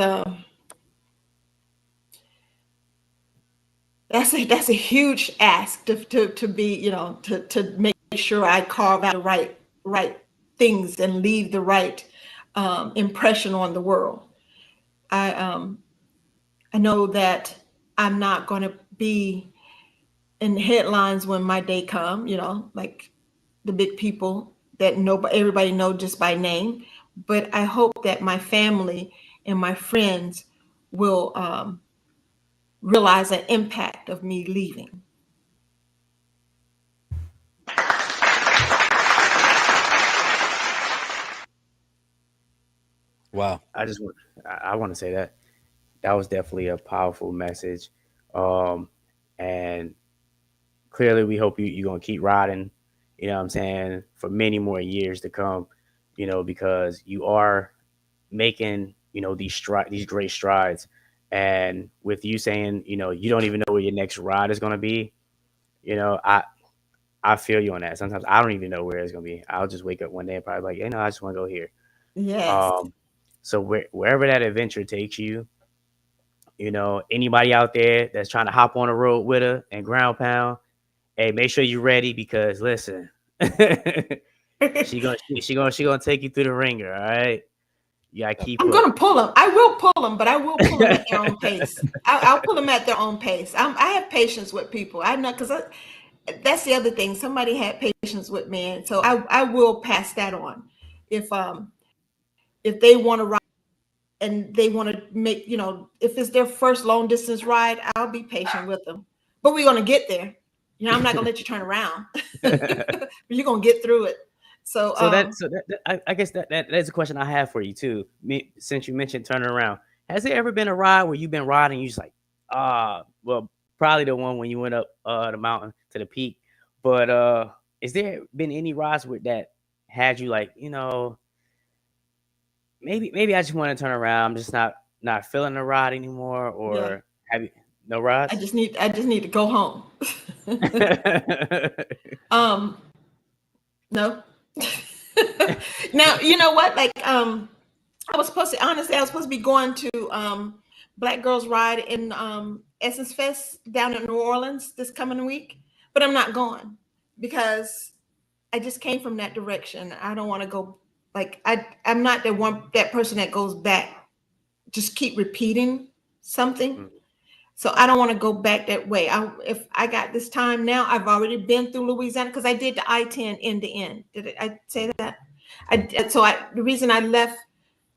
that's a huge ask to be, to make sure I carve out the right things and leave the right impression on the world. I know that I'm not going to be in headlines when my day come, like the big people that everybody know just by name. But I hope that my family and my friends will realize the impact of me leaving. Wow. I want to say that was definitely a powerful message. And clearly we hope you're going to keep riding, you know what I'm saying, for many more years to come, because you are making, these great strides. And with you saying, you don't even know where your next ride is going to be, I feel you on that. Sometimes I don't even know where it's going to be. I'll just wake up one day and probably like, I just want to go here. Yes. Um, so wherever that adventure takes you, anybody out there that's trying to hop on the road with her and ground pound, hey, make sure you're ready, because listen, she gonna take you through the ringer. All right, you gotta keep I'm up. gonna pull them. I will pull them, but I will pull them at their own pace. I'll pull them at their own pace. I have patience with people. I know, because that's the other thing. Somebody had patience with me, and so I will pass that on. If they want to ride and they want to make, if it's their first long distance ride, I'll be patient with them. But we're gonna get there. I'm not gonna let you turn around. You're gonna get through it. So I guess that's a question I have for you too. Since you mentioned turning around, has there ever been a ride where you've been riding and you just like, well, probably the one when you went up the mountain to the peak, but is there been any rides with that had you like, maybe I just want to turn around, I'm just not feeling the ride anymore, yeah, or have you no rides? I just need to go home. No. Now, you know what? Like, I was supposed to be going to Black Girls Ride in Essence Fest down in New Orleans this coming week, but I'm not going because I just came from that direction. I don't want to go. Like, I'm not that person that goes back, just keep repeating something. So I don't want to go back that way. If I got this time now, I've already been through Louisiana because I did the I-10 end to end. Did I say that? The reason I left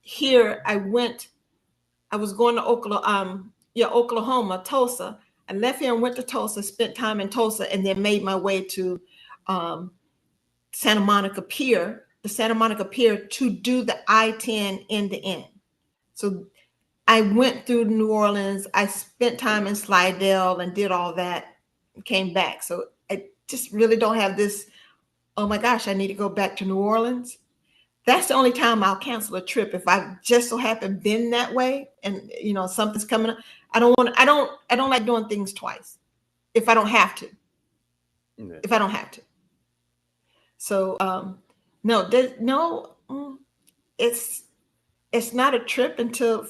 here, I was going to Oklahoma, Tulsa. I left here and went to Tulsa, spent time in Tulsa, and then made my way to Santa Monica Pier, the Santa Monica Pier, to do the I-10 end to end. So I went through New Orleans. I spent time in Slidell and did all that, and came back. So I just really don't have this, oh my gosh, I need to go back to New Orleans. That's the only time I'll cancel a trip if I just so happen been that way and something's coming up. I don't like doing things twice if I don't have to. Yeah. If I don't have to. So it's not a trip until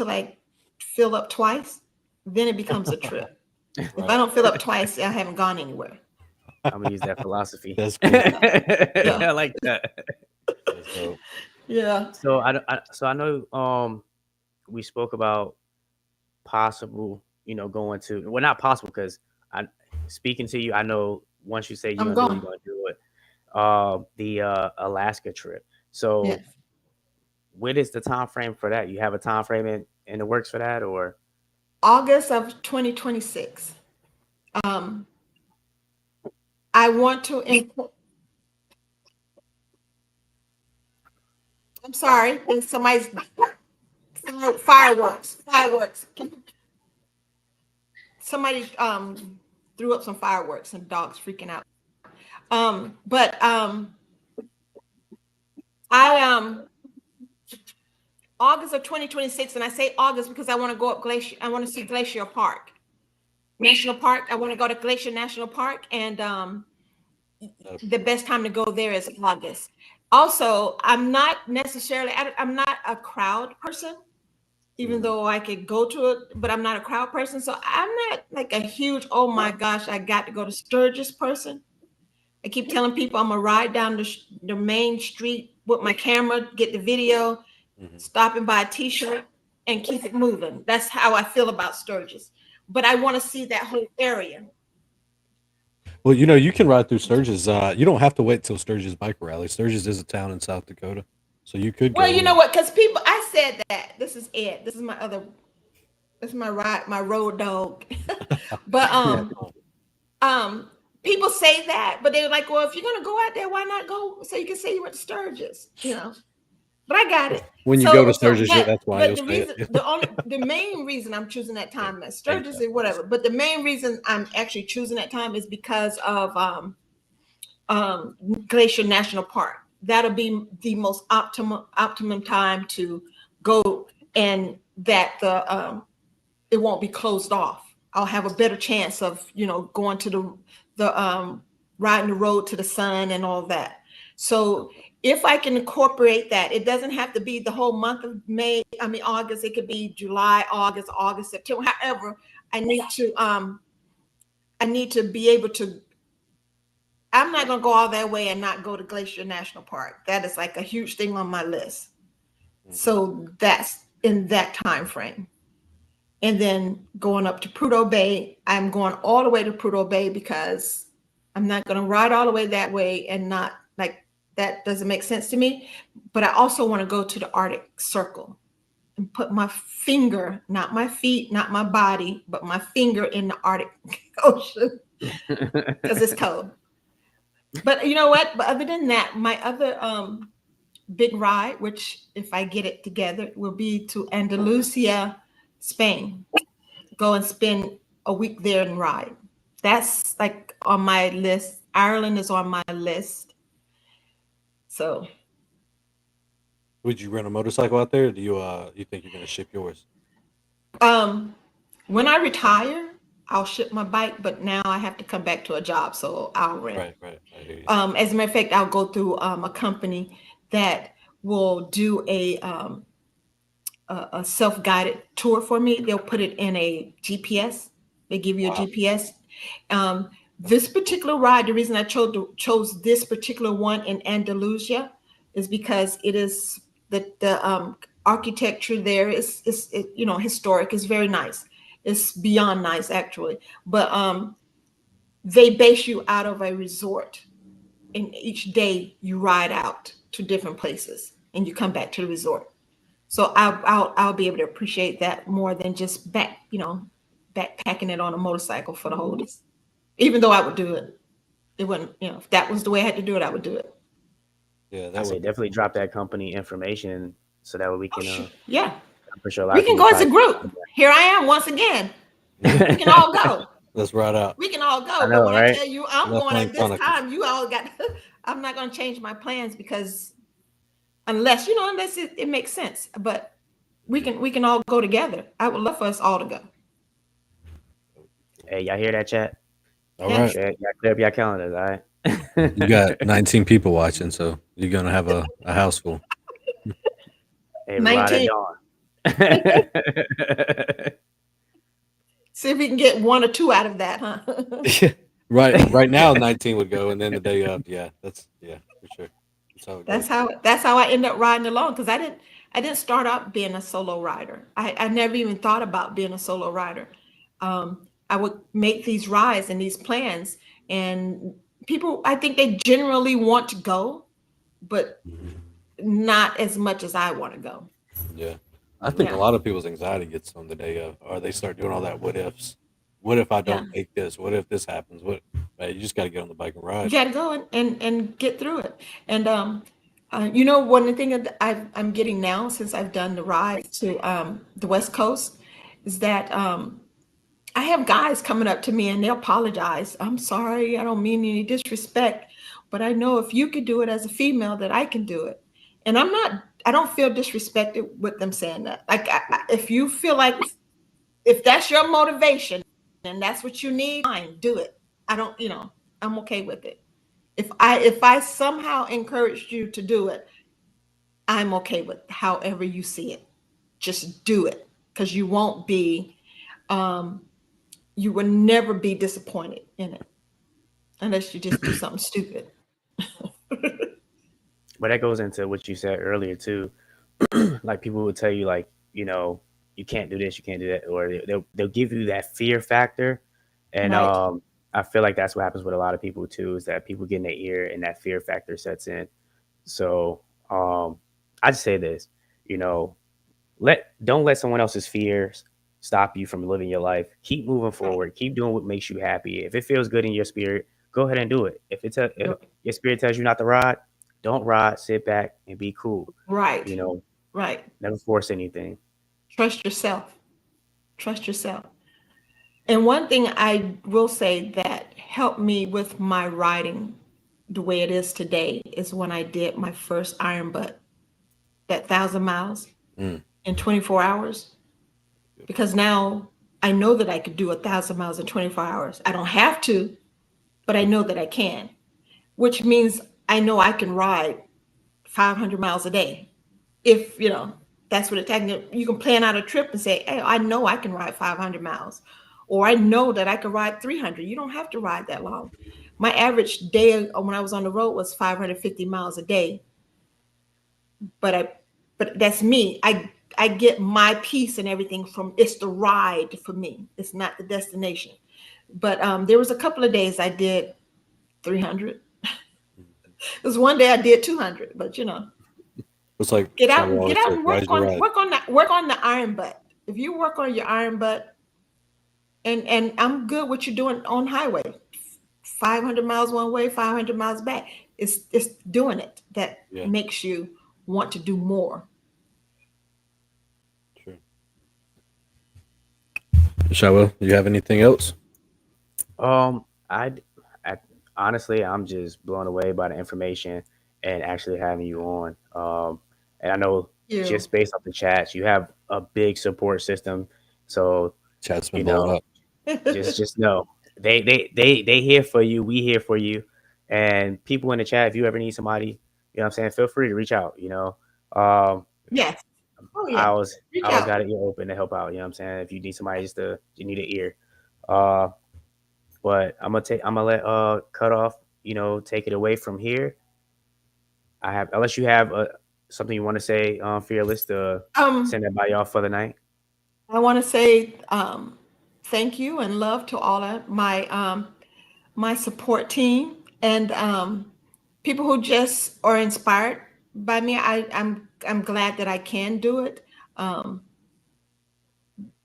I fill up twice, then it becomes a trip. If I don't fill up twice, I haven't gone anywhere. I'm gonna use that philosophy. That's cool. I like that. So, Yeah. So I know we spoke about possible, going to, well, not possible, because I speaking to you, I know once you say you're gonna do it, the Alaska trip. So Yes. when is the time frame for that? You have a time frame in the works for that, or August of 2026. I want to I'm sorry, there's somebody's fireworks. Somebody threw up some fireworks and dogs freaking out. August of 2026, and I say August because I want to go up Glacier. I want to see Glacier Park National Park. I want to go to Glacier National Park, and the best time to go there is August. Also, I'm not a crowd person, even though I could go to it, but I'm not a crowd person. So I'm not like a huge, oh my gosh, I got to go to Sturgis person. I keep telling people I'm gonna ride down the main street with my camera, get the video, stop and buy a t-shirt and keep it moving. That's how I feel about Sturgis. But I want to see that whole area. well, you can ride through Sturgis. You don't have to wait till Sturgis Bike Rally. Sturgis is a town in South Dakota, so you could. Well, go you know what? Because I said that. This is Ed. This is my road dog. But people say that, but they're like, well, if you're gonna go out there, why not go so you can say you went to Sturgis, But I got it. When you go to Sturgis, that's why you'll say it. The main reason I'm choosing that time is Sturgis or whatever. But the main reason I'm actually choosing that time is because of Glacier National Park. That'll be the most optimum time to go, and that it won't be closed off. I'll have a better chance of going to the riding the road to the sun and all that. So if I can incorporate that, it doesn't have to be the whole month of August. It could be July, August, September. However, I need to be able to. I'm not gonna go all that way and not go to Glacier National Park. That is like a huge thing on my list. So that's in that time frame. And then going up to Prudhoe Bay, I'm going all the way to Prudhoe Bay because I'm not going to ride all the way that way and not like that doesn't make sense to me. But I also want to go to the Arctic Circle and put my finger, not my feet, not my body, but my finger in the Arctic Ocean because it's cold. But you know what? But other than that, my other big ride, which if I get it together, will be to Andalusia, Spain. Go and spend a week there and ride. That's like on my list. Ireland is on my list. So would you rent a motorcycle out there? Or do you think you're gonna ship yours? When I retire, I'll ship my bike, but now I have to come back to a job, so I'll rent. Right. I hear you. As a matter of fact, I'll go through a company that will do a self-guided tour for me. They'll put it in a GPS. They give you a GPS. This particular ride, the reason I chose this particular one in Andalusia is because it is the architecture there is historic. It's very nice. It's beyond nice, actually. But they base you out of a resort, and each day you ride out to different places, and you come back to the resort. So I'll be able to appreciate that more than just backpacking it on a motorcycle for the holidays. Even though I would do it, it wouldn't. If that was the way I had to do it, I would do it. Yeah, I that say would. definitely drop that company information so that way we can. Yeah, I'm pretty sure a lot we of can people go as a probably. group. Here I am once again. We can all go. Let's ride out. We can all go. I But know, when I right? tell you I'm Left going Lane at this Chronicles. time, you all got. I'm not going to change my plans because unless it makes sense. But we can all go together. I would love for us all to go. Hey, y'all hear that, chat? All Yeah. right. Sure, y'all clear up your calendars, all right? You got 19 people watching, so you're gonna have a house full. Hey, ride at 19. dawn. See if we can get one or two out of that, huh? Right now 19 would go, and then the day of, for sure. That's how it goes. That's how I end up riding along, because I didn't start out being a solo rider. I never even thought about being a solo rider. I would make these rides and these plans, and people, I think they generally want to go, but not as much as I want to go. Yeah. I think Yeah. a lot of people's anxiety gets on the day of, or they start doing all that what ifs. What if I don't make this? What if this happens? Man, you just got to get on the bike and You ride. got to go and get through it. And one of the things that I'm getting now, since I've done the ride to the West Coast, is that I have guys coming up to me and they apologize. I'm sorry, I don't mean any disrespect, but I know if you could do it as a female, that I can do it. And I don't feel disrespected with them saying that. Like, if you feel like, if that's your motivation and that's what you need, fine, do it. I don't, I'm okay with it. If I somehow encouraged you to do it, I'm okay with however you see it. Just do it, because you won't be, you will never be disappointed in it unless you just do something stupid. But that goes into what you said earlier too. Like people will tell you, like, you can't do this, you can't do that, or they'll give you that fear factor, and Right. I feel like that's what happens with a lot of people too, is that people get in their ear and that fear factor sets in. So I just say this, don't let someone else's fears stop you from living your life. Keep moving forward. Keep doing what makes you happy. If it feels good in your spirit, go ahead and do it. If your spirit tells you not to ride, don't ride. Sit back and be cool. Right. Right. Never force anything. Trust yourself. Trust yourself. And one thing I will say that helped me with my riding the way it is today is when I did my first Iron Butt, that 1,000 miles Mm. in 24 hours. Because now I know that I could do 1,000 miles in 24 hours. I don't have to, but I know that I can, which means I know I can ride 500 miles a day. If, that's what it takes. You can plan out a trip and say, hey, I know I can ride 500 miles, or I know that I can ride 300. You don't have to ride that long. My average day when I was on the road was 550 miles a day. But that's me. I get my peace and everything from, it's the ride for me. It's not the destination. But there was a couple of days I did 300. There's one day I did 200, but It's like get out someone and always says, "Rise your ride." work on the Iron Butt. If you work on your Iron Butt, and I'm good what you're doing on highway, 500 miles one way, 500 miles back. It's doing it that makes you want to do more. Sure. Shawel, do you have anything else? I honestly, I'm just blown away by the information and actually having you on. And I know just based off the chats, you have a big support system. So Chat's been blowing up. just know they here for you. We here for you. And people in the chat, if you ever need somebody, what I'm saying, feel free to reach out. Yes. Oh, yeah. I always got it open to help out. You know what I'm saying? If you need somebody you need an ear. But I'm gonna let Cut Off, take it away from here. Unless you have something you want to say, Fearless, to send everybody off for the night. I want to say thank you and love to all of my support team and people who just are inspired by me. I'm glad that I can do it. Um,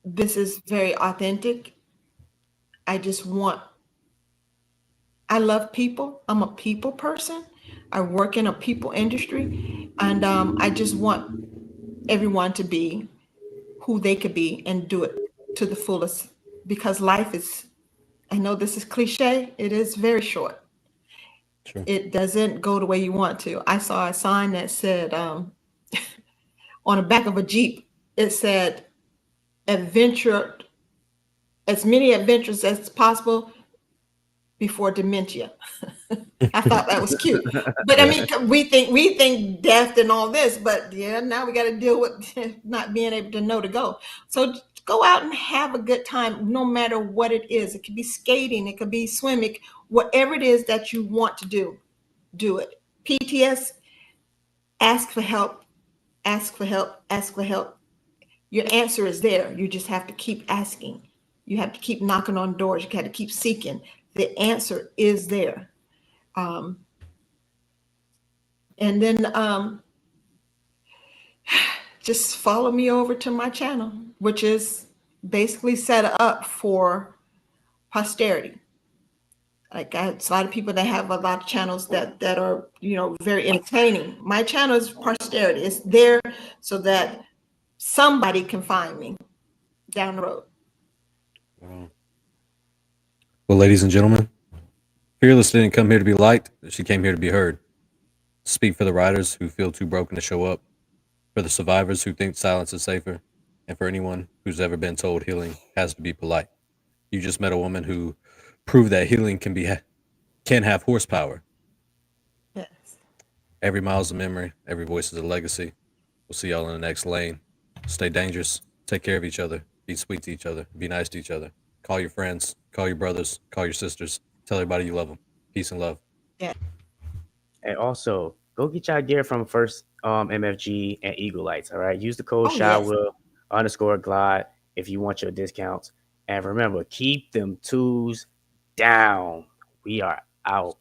this is very authentic. I just want. I love people. I'm a people person. I work in a people industry, and I just want everyone to be who they could be and do it to the fullest because life is, I know this is cliche, it is very short. Sure. It doesn't go the way you want to. I saw a sign that said on the back of a Jeep, it said, adventure, as many adventures as possible before dementia. I thought that was cute. But I mean, we think death and all this, but yeah, now we got to deal with not being able to know to go. So go out and have a good time, no matter what it is. It could be skating, it could be swimming, whatever it is that you want to do it. PTS, ask for help, ask for help, ask for help. Your answer is there. You just have to keep asking. You have to keep knocking on doors. You got to keep seeking. The answer is there. Um, and then just follow me over to my channel, which is basically set up for posterity. Like it's a lot of people that have a lot of channels that are, very entertaining. My channel is posterity. It's there so that somebody can find me down the road. Wow. Well, ladies and gentlemen, Fearless didn't come here to be liked. She came here to be heard. Speak for the writers who feel too broken to show up, for the survivors who think silence is safer, and for anyone who's ever been told healing has to be polite. You just met a woman who proved that healing can have horsepower. Yes. Every mile's a memory. Every voice is a legacy. We'll see y'all in the next lane. Stay dangerous. Take care of each other. Be sweet to each other. Be nice to each other. Call your friends. Call your brothers. Call your sisters. Tell everybody you love them. Peace and love. Yeah. And also, go get y'all gear from First MFG and Eagle Lights. All right. Use the code Oh, yes. ShyWill_Glide if you want your discounts. And remember, keep them twos down. We are out.